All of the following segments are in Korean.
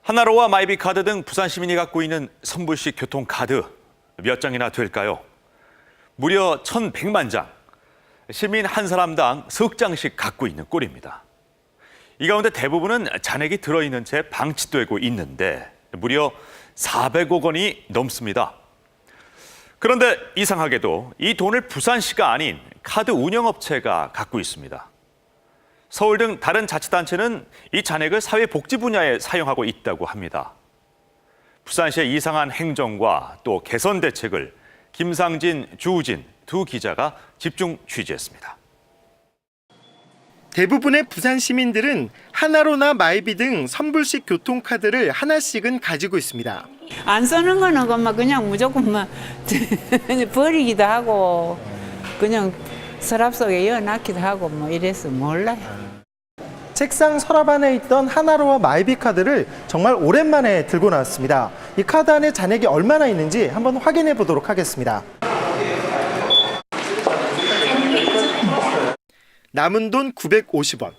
하나로와 마이비카드 등 부산 시민이 갖고 있는 선불식 교통카드 몇 장이나 될까요? 무려 1,100만 장. 시민 한 사람당 석 장씩 갖고 있는 꼴입니다. 이 가운데 대부분은 잔액이 들어있는 채 방치되고 있는데 무려 400억 원이 넘습니다. 그런데 이상하게도 이 돈을 부산시가 아닌 카드 운영업체가 갖고 있습니다. 서울 등 다른 자치단체는 이 잔액을 사회복지 분야에 사용하고 있다고 합니다. 부산시의 이상한 행정과 또 개선 대책을 김상진, 주우진 두 기자가 집중 취재했습니다. 대부분의 부산 시민들은 하나로나 마이비 등 선불식 교통카드를 하나씩은 가지고 있습니다. 안 쓰는 거는 그냥 무조건 버리기도 하고 그냥 서랍 속에 넣어놨기도 하고 이래서 몰라요. 책상 서랍 안에 있던 하나로와 마이비 카드를 정말 오랜만에 들고 나왔습니다. 이 카드 안에 잔액이 얼마나 있는지 한번 확인해 보도록 하겠습니다. 남은 돈 950원.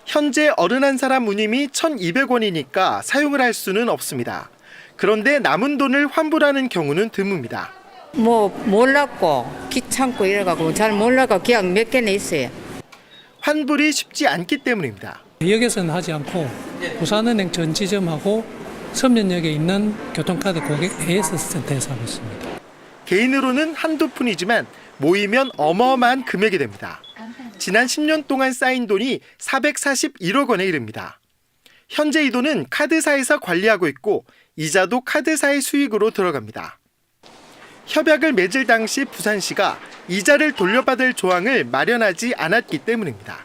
현재 어른 한 사람 운임이 1,200원이니까 사용을 할 수는 없습니다. 그런데 남은 돈을 환불하는 경우는 드뭅니다. 몰랐고 귀찮고 이래가지고 잘 몰라가 그냥 몇 개는 있어요. 환불이 쉽지 않기 때문입니다. 역에서는 하지 않고 부산은행 전 지점하고 서면역에 있는 교통카드 고객 AS 센터에서 하고 있습니다. 개인으로는 한두 푼이지만 모이면 어마어마한 금액이 됩니다. 지난 10년 동안 쌓인 돈이 441억 원에 이릅니다. 현재 이 돈은 카드사에서 관리하고 있고 이자도 카드사의 수익으로 들어갑니다. 협약을 맺을 당시 부산시가 이자를 돌려받을 조항을 마련하지 않았기 때문입니다.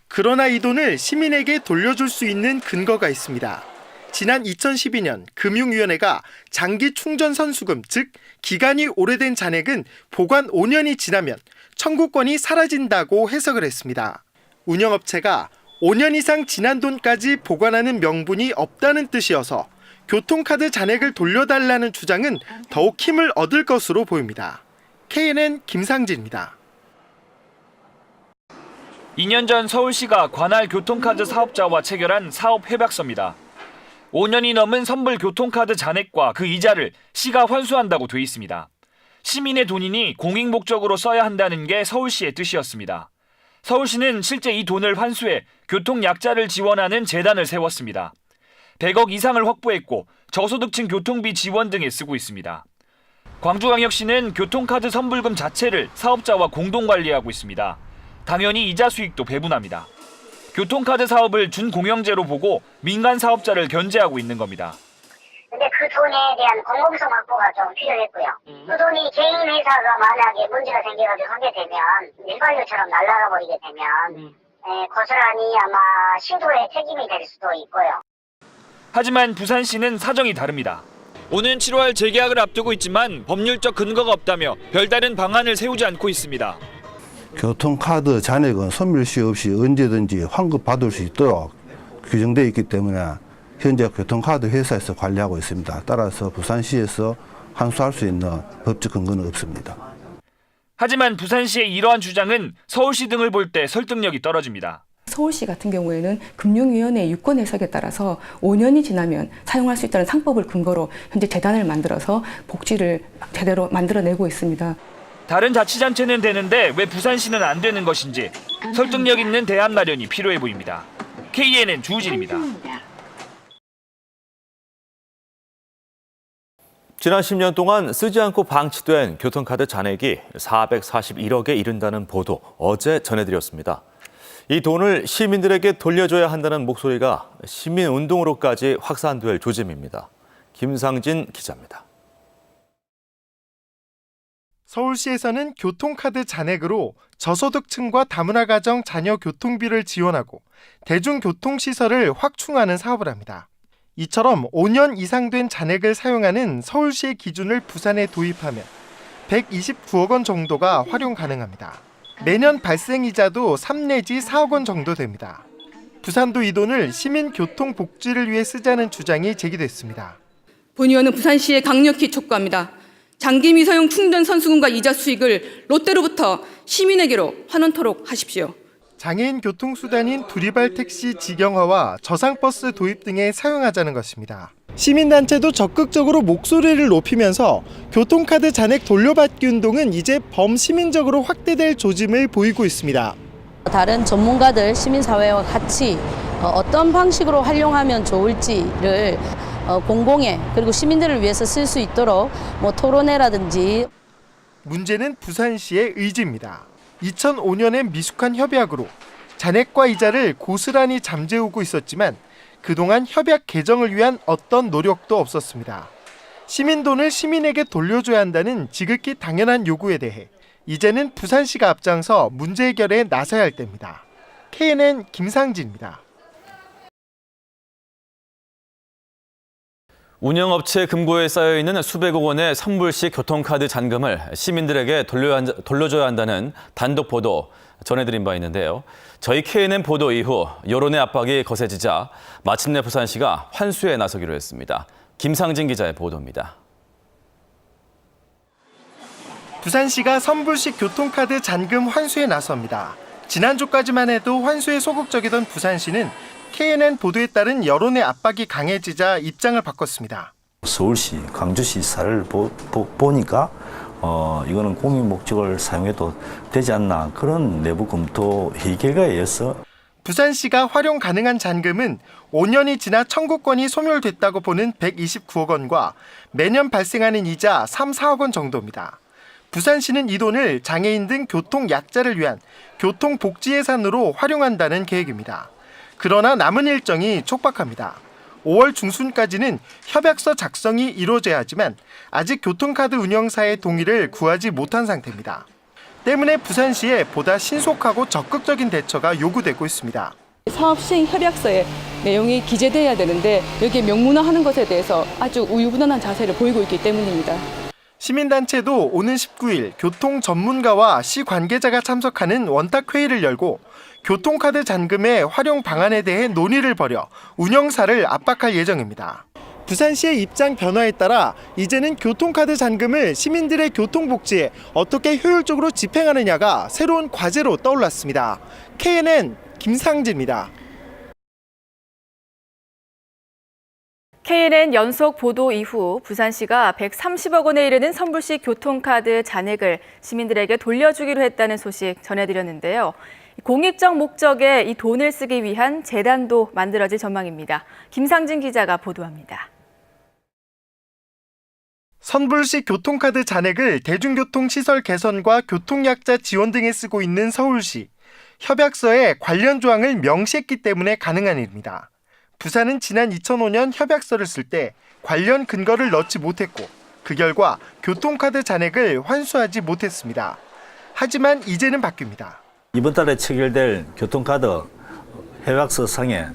그러나 이 돈을 시민에게 돌려줄 수 있는 근거가 있습니다. 지난 2012년 금융위원회가 장기 충전 선수금, 즉 기간이 오래된 잔액은 보관 5년이 지나면 청구권이 사라진다고 해석을 했습니다. 운영업체가 5년 이상 지난 돈까지 보관하는 명분이 없다는 뜻이어서 교통카드 잔액을 돌려달라는 주장은 더욱 힘을 얻을 것으로 보입니다. KNN 김상진입니다. 2년 전 서울시가 관할 교통카드 사업자와 체결한 사업 협약서입니다. 5년이 넘은 선불 교통카드 잔액과 그 이자를 시가 환수한다고 돼 있습니다. 시민의 돈이니 공익 목적으로 써야 한다는 게 서울시의 뜻이었습니다. 서울시는 실제 이 돈을 환수해 교통약자를 지원하는 재단을 세웠습니다. 100억 이상을 확보했고 저소득층 교통비 지원 등에 쓰고 있습니다. 광주광역시는 교통카드 선불금 자체를 사업자와 공동 관리하고 있습니다. 당연히 이자 수익도 배분합니다. 교통카드 사업을 준공영제로 보고 민간 사업자를 견제하고 있는 겁니다. 근데 그 돈에 대한 공공성 확보가 좀 필요했고요. 그 돈이 개인 회사가 만약에 문제가 생겨가지고 하게 되면 밀발효처럼 날아가 버리게 되면 고스란히 아마 시도의 책임이 될 수도 있고요. 하지만 부산시는 사정이 다릅니다. 오는 7월 재계약을 앞두고 있지만 법률적 근거가 없다며 별다른 방안을 세우지 않고 있습니다. 교통카드 잔액은 선불시 없이 언제든지 환급받을 수 있도록 규정되어 있기 때문에 현재 교통카드 회사에서 관리하고 있습니다. 따라서 부산시에서 환수할 수 있는 법적 근거는 없습니다. 하지만 부산시의 이러한 주장은 서울시 등을 볼 때 설득력이 떨어집니다. 서울시 같은 경우에는 금융위원회 유권 해석에 따라서 5년이 지나면 사용할 수 있다는 상법을 근거로 현재 재단을 만들어서 복지를 제대로 만들어내고 있습니다. 다른 자치단체는 되는데 왜 부산시는 안 되는 것인지 설득력 있는 대안 마련이 필요해 보입니다. KNN 주우진입니다. 지난 10년 동안 쓰지 않고 방치된 교통카드 잔액이 441억에 이른다는 보도 어제 전해드렸습니다. 이 돈을 시민들에게 돌려줘야 한다는 목소리가 시민운동으로까지 확산될 조짐입니다. 김상진 기자입니다. 서울시에서는 교통카드 잔액으로 저소득층과 다문화 가정 자녀 교통비를 지원하고 대중교통시설을 확충하는 사업을 합니다. 이처럼 5년 이상 된 잔액을 사용하는 서울시의 기준을 부산에 도입하면 129억 원 정도가 활용 가능합니다. 매년 발생이자도 3 내지 4억 원 정도 됩니다. 부산도 이 돈을 시민 교통 복지를 위해 쓰자는 주장이 제기됐습니다. 본 의원은 부산시에 강력히 촉구합니다. 장기 미사용 충전 선수금과 이자 수익을 롯데로부터 시민에게로 환원토록 하십시오. 장애인 교통수단인 두리발 택시 직영화와 저상버스 도입 등에 사용하자는 것입니다. 시민단체도 적극적으로 목소리를 높이면서 교통카드 잔액 돌려받기 운동은 이제 범시민적으로 확대될 조짐을 보이고 있습니다. 다른 전문가들, 시민사회와 같이 어떤 방식으로 활용하면 좋을지를 공공에 그리고 시민들을 위해서 쓸 수 있도록 토론회라든지. 문제는 부산시의 의지입니다. 2005년엔 미숙한 협약으로 잔액과 이자를 고스란히 잠재우고 있었지만 그동안 협약 개정을 위한 어떤 노력도 없었습니다. 시민 돈을 시민에게 돌려줘야 한다는 지극히 당연한 요구에 대해 이제는 부산시가 앞장서 문제 해결에 나서야 할 때입니다. KNN 김상진입니다. 운영업체 금고에 쌓여있는 수백억 원의 선불식 교통카드 잔금을 시민들에게 돌려줘야 한다는 단독 보도 전해드린 바 있는데요. 저희 KNN 보도 이후 여론의 압박이 거세지자 마침내 부산시가 환수에 나서기로 했습니다. 김상진 기자의 보도입니다. 부산시가 선불식 교통카드 잔금 환수에 나섭니다. 지난주까지만 해도 환수에 소극적이던 부산시는 KNN 보도에 따른 여론의 압박이 강해지자 입장을 바꿨습니다. 서울시, 광주시 사례를 보니까 이거는 공익 목적을 사용해도 되지 않나 그런 내부 검토 회의 결과에 의해서 부산시가 활용 가능한 잔금은 5년이 지나 청구권이 소멸됐다고 보는 129억 원과 매년 발생하는 이자 3, 4억 원 정도입니다. 부산시는 이 돈을 장애인 등 교통 약자를 위한 교통복지 예산으로 활용한다는 계획입니다. 그러나 남은 일정이 촉박합니다. 5월 중순까지는 협약서 작성이 이루어져야 하지만 아직 교통카드 운영사의 동의를 구하지 못한 상태입니다. 때문에 부산시에 보다 신속하고 적극적인 대처가 요구되고 있습니다. 사업 시행 협약서에 내용이 기재돼야 되는데 여기에 명문화하는 것에 대해서 아주 우유부단한 자세를 보이고 있기 때문입니다. 시민단체도 오는 19일 교통 전문가와 시 관계자가 참석하는 원탁회의를 열고 교통카드 잔금의 활용 방안에 대해 논의를 벌여 운영사를 압박할 예정입니다. 부산시의 입장 변화에 따라 이제는 교통카드 잔금을 시민들의 교통복지에 어떻게 효율적으로 집행하느냐가 새로운 과제로 떠올랐습니다. KNN 김상진입니다. KNN 연속 보도 이후 부산시가 130억 원에 이르는 선불식 교통카드 잔액을 시민들에게 돌려주기로 했다는 소식 전해드렸는데요. 공익적 목적에 이 돈을 쓰기 위한 재단도 만들어질 전망입니다. 김상진 기자가 보도합니다. 선불식 교통카드 잔액을 대중교통시설 개선과 교통약자 지원 등에 쓰고 있는 서울시. 협약서에 관련 조항을 명시했기 때문에 가능한 일입니다. 부산은 지난 2005년 협약서를 쓸 때 관련 근거를 넣지 못했고 그 결과 교통카드 잔액을 환수하지 못했습니다. 하지만 이제는 바뀝니다. 이번 달에 체결될 교통카드 협약서 상의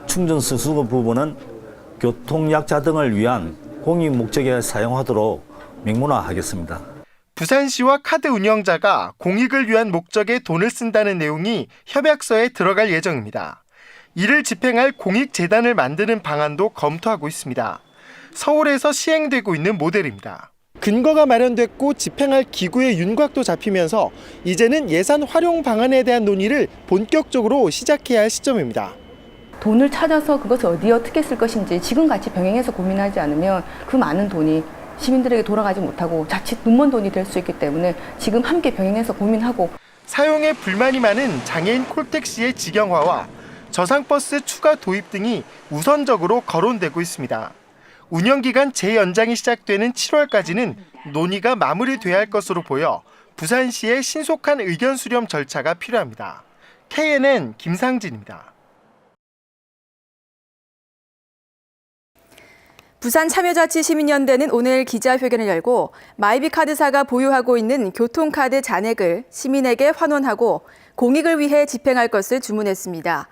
충전서 수급 부분은 교통약자 등을 위한 공익 목적에 사용하도록 명문화하겠습니다. 부산시와 카드 운영자가 공익을 위한 목적에 돈을 쓴다는 내용이 협약서에 들어갈 예정입니다. 이를 집행할 공익재단을 만드는 방안도 검토하고 있습니다. 서울에서 시행되고 있는 모델입니다. 근거가 마련됐고 집행할 기구의 윤곽도 잡히면서 이제는 예산 활용 방안에 대한 논의를 본격적으로 시작해야 할 시점입니다. 돈을 찾아서 그것을 어디에 어떻게 쓸 것인지 지금 같이 병행해서 고민하지 않으면 그 많은 돈이 시민들에게 돌아가지 못하고 자칫 눈먼 돈이 될 수 있기 때문에 지금 함께 병행해서 고민하고. 사용에 불만이 많은 장애인 콜택시의 직영화와 저상버스 추가 도입 등이 우선적으로 거론되고 있습니다. 운영기간 재연장이 시작되는 7월까지는 논의가 마무리돼야 할 것으로 보여 부산시의 신속한 의견 수렴 절차가 필요합니다. KNN 김상진입니다. 부산참여자치시민연대는 오늘 기자회견을 열고 마이비카드사가 보유하고 있는 교통카드 잔액을 시민에게 환원하고 공익을 위해 집행할 것을 주문했습니다.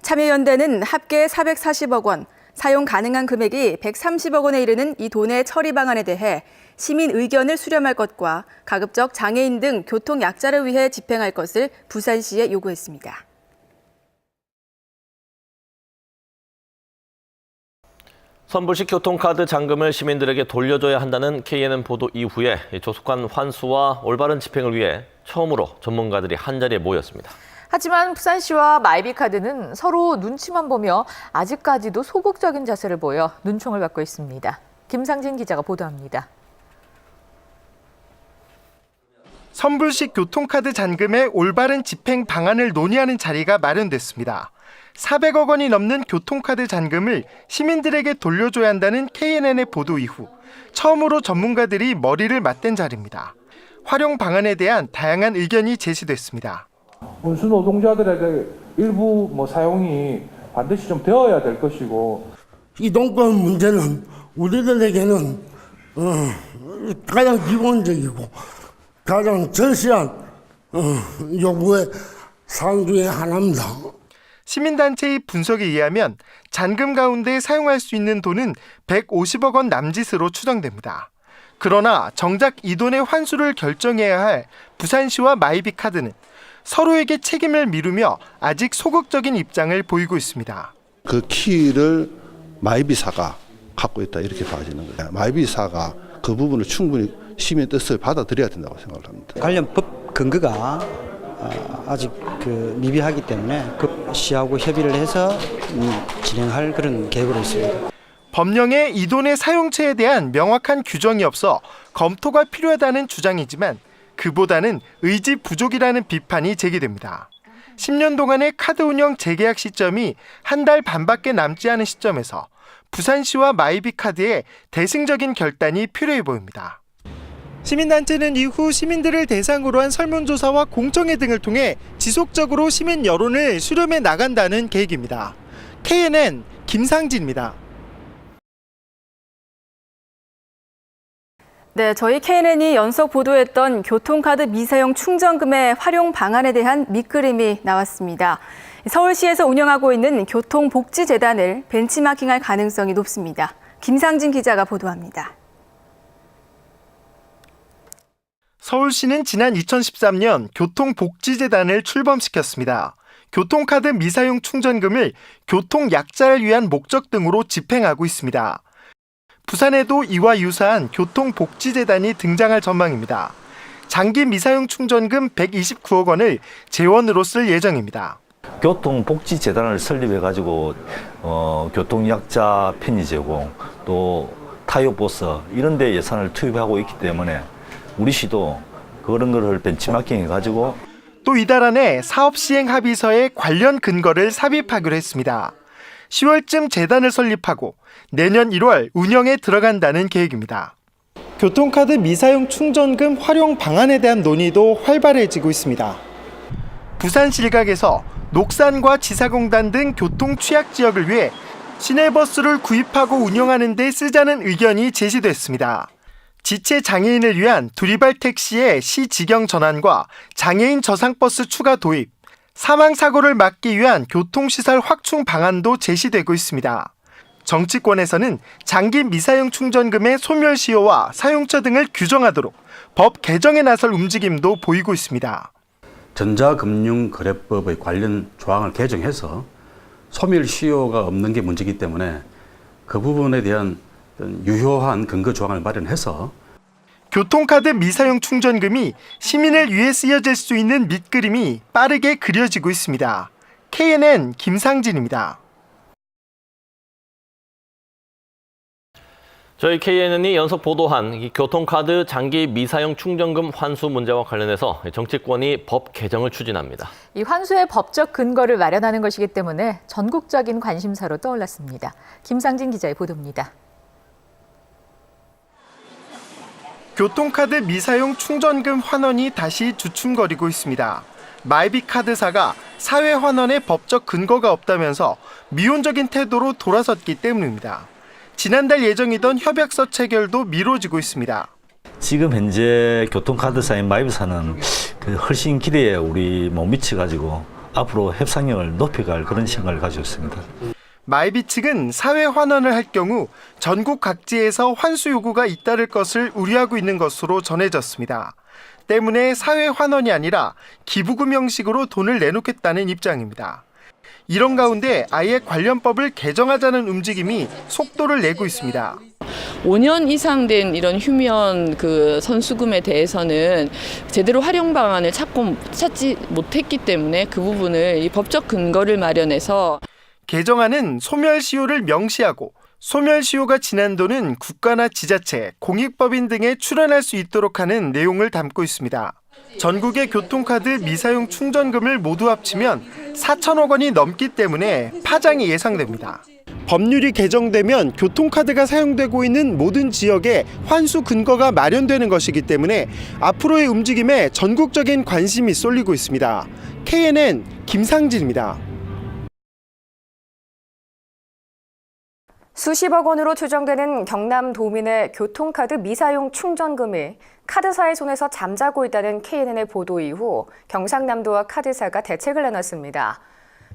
참여연대는 합계 440억 원, 사용 가능한 금액이 130억 원에 이르는 이 돈의 처리 방안에 대해 시민 의견을 수렴할 것과 가급적 장애인 등 교통 약자를 위해 집행할 것을 부산시에 요구했습니다. 선불식 교통카드 잔금을 시민들에게 돌려줘야 한다는 KNN 보도 이후에 조속한 환수와 올바른 집행을 위해 처음으로 전문가들이 한자리에 모였습니다. 하지만 부산시와 마이비카드는 서로 눈치만 보며 아직까지도 소극적인 자세를 보여 눈총을 받고 있습니다. 김상진 기자가 보도합니다. 선불식 교통카드 잔금의 올바른 집행 방안을 논의하는 자리가 마련됐습니다. 400억 원이 넘는 교통카드 잔금을 시민들에게 돌려줘야 한다는 KNN의 보도 이후 처음으로 전문가들이 머리를 맞댄 자리입니다. 활용 방안에 대한 다양한 의견이 제시됐습니다. 운수 노동자들에게 일부 사용이 반드시 좀 되어야 될 것이고, 이동권 문제는 우리들에게는 가장 기본적이고 가장 절실한 요구의 사항 중에 하나입니다. 시민단체의 분석에 의하면 잔금 가운데 사용할 수 있는 돈은 150억 원 남짓으로 추정됩니다. 그러나 정작 이 돈의 환수를 결정해야 할 부산시와 마이비카드는 서로에게 책임을 미루며 아직 소극적인 입장을 보이고 있습니다. 그 키를 마이비사가 갖고 있다 이렇게 봐지는 거예요. 마이비사가 그 부분을 충분히 시민의 뜻을 받아들여야 된다고 생각을 합니다. 관련 법 근거가 아직 미비하기 때문에 시하고 협의를 해서 진행할 그런 계획으로 있습니다. 법령에 이 돈의 사용처에 대한 명확한 규정이 없어 검토가 필요하다는 주장이지만 그보다는 의지 부족이라는 비판이 제기됩니다. 10년 동안의 카드 운영 재계약 시점이 한 달 반밖에 남지 않은 시점에서 부산시와 마이비카드의 대승적인 결단이 필요해 보입니다. 시민단체는 이후 시민들을 대상으로 한 설문조사와 공청회 등을 통해 지속적으로 시민 여론을 수렴해 나간다는 계획입니다. KNN 김상진입니다. 네, 저희 KNN이 연속 보도했던 교통카드 미사용 충전금의 활용 방안에 대한 밑그림이 나왔습니다. 서울시에서 운영하고 있는 교통복지재단을 벤치마킹할 가능성이 높습니다. 김상진 기자가 보도합니다. 서울시는 지난 2013년 교통복지재단을 출범시켰습니다. 교통카드 미사용 충전금을 교통약자를 위한 목적 등으로 집행하고 있습니다. 부산에도 이와 유사한 교통복지재단이 등장할 전망입니다. 장기 미사용 충전금 129억 원을 재원으로 쓸 예정입니다. 교통복지재단을 설립해가지고 교통약자 편의 제공, 또 타요버스 이런 데 예산을 투입하고 있기 때문에 우리 시도 그런 거를 벤치마킹해가지고 또 이달 안에 사업 시행 합의서에 관련 근거를 삽입하기로 했습니다. 10월쯤 재단을 설립하고 내년 1월 운영에 들어간다는 계획입니다. 교통카드 미사용 충전금 활용 방안에 대한 논의도 활발해지고 있습니다. 부산시 일각에서 녹산과 지사공단 등 교통 취약 지역을 위해 시내버스를 구입하고 운영하는 데 쓰자는 의견이 제시됐습니다. 지체 장애인을 위한 두리발 택시의 시 직영 전환과 장애인 저상버스 추가 도입, 사망사고를 막기 위한 교통시설 확충 방안도 제시되고 있습니다. 정치권에서는 장기 미사용 충전금의 소멸시효와 사용처 등을 규정하도록 법 개정에 나설 움직임도 보이고 있습니다. 전자금융거래법의 관련 조항을 개정해서 소멸시효가 없는 게 문제이기 때문에 그 부분에 대한 유효한 근거 조항을 마련해서 교통카드 미사용 충전금이 시민을 위해 쓰여질 수 있는 밑그림이 빠르게 그려지고 있습니다. KNN 김상진입니다. 저희 KNN이 연속 보도한 이 교통카드 장기 미사용 충전금 환수 문제와 관련해서 정치권이 법 개정을 추진합니다. 이 환수의 법적 근거를 마련하는 것이기 때문에 전국적인 관심사로 떠올랐습니다. 김상진 기자의 보도입니다. 교통카드 미사용 충전금 환원이 다시 주춤거리고 있습니다. 마이비카드사가 사회 환원의 법적 근거가 없다면서 미온적인 태도로 돌아섰기 때문입니다. 지난달 예정이던 협약서 체결도 미뤄지고 있습니다. 지금 현재 교통카드사인 마이비사는 훨씬 기대에 우리 못 미쳐가지고 앞으로 협상력을 높여갈 그런 생각을 가지고 있습니다. 마이비 측은 사회 환원을 할 경우 전국 각지에서 환수 요구가 잇따를 것을 우려하고 있는 것으로 전해졌습니다. 때문에 사회 환원이 아니라 기부금 형식으로 돈을 내놓겠다는 입장입니다. 이런 가운데 아예 관련법을 개정하자는 움직임이 속도를 내고 있습니다. 5년 이상 된 이런 휴면 그 선수금에 대해서는 제대로 활용 방안을 찾지 못했기 때문에 그 부분을 이 법적 근거를 마련해서 개정안은 소멸시효를 명시하고 소멸시효가 지난 돈은 국가나 지자체, 공익법인 등에 출원할 수 있도록 하는 내용을 담고 있습니다. 전국의 교통카드 미사용 충전금을 모두 합치면 4천억 원이 넘기 때문에 파장이 예상됩니다. 법률이 개정되면 교통카드가 사용되고 있는 모든 지역에 환수 근거가 마련되는 것이기 때문에 앞으로의 움직임에 전국적인 관심이 쏠리고 있습니다. KNN 김상진입니다. 수십억 원으로 추정되는 경남도민의 교통카드 미사용 충전금이 카드사의 손에서 잠자고 있다는 KNN의 보도 이후 경상남도와 카드사가 대책을 내놨습니다.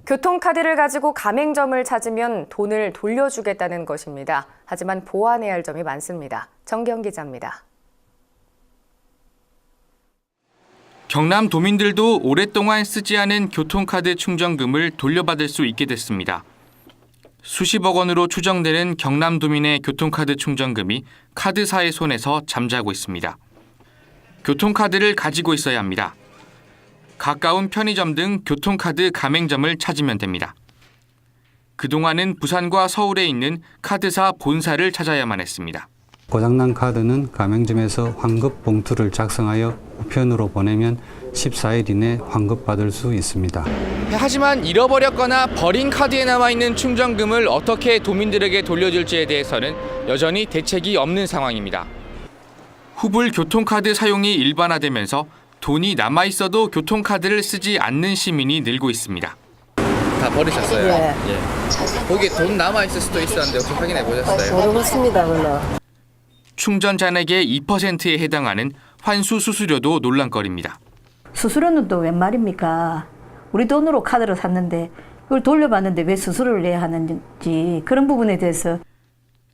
교통카드를 가지고 가맹점을 찾으면 돈을 돌려주겠다는 것입니다. 하지만 보완해야 할 점이 많습니다. 정경 기자입니다. 경남도민들도 오랫동안 쓰지 않은 교통카드 충전금을 돌려받을 수 있게 됐습니다. 수십억 원으로 추정되는 경남도민의 교통카드 충전금이 카드사의 손에서 잠자고 있습니다. 교통카드를 가지고 있어야 합니다. 가까운 편의점 등 교통카드 가맹점을 찾으면 됩니다. 그동안은 부산과 서울에 있는 카드사 본사를 찾아야만 했습니다. 고장난 카드는 가맹점에서 환급 봉투를 작성하여 우편으로 보내면 14일 이내 환급받을 수 있습니다. 하지만 잃어버렸거나 버린 카드에 남아있는 충전금을 어떻게 도민들에게 돌려줄지에 대해서는 여전히 대책이 없는 상황입니다. 후불 교통카드 사용이 일반화되면서 돈이 남아있어도 교통카드를 쓰지 않는 시민이 늘고 있습니다. 다 버리셨어요? 예. 거기에 돈 남아있을 수도 있었는데 혹시 확인해 보셨어요? 모르겠습니다, 그걸로. 충전 잔액의 2%에 해당하는 환수 수수료도 논란거리입니다. 수수료는 또 웬 말입니까? 우리 돈으로 카드를 샀는데 그걸 돌려받는데 왜 수수료를 내야 하는지 그런 부분에 대해서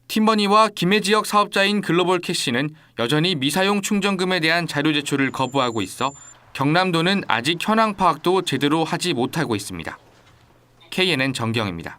팀버니와 김해 지역 사업자인 글로벌캐시는 여전히 미사용 충전금에 대한 자료 제출을 거부하고 있어 경남도는 아직 현황 파악도 제대로 하지 못하고 있습니다. KNN 정경입니다.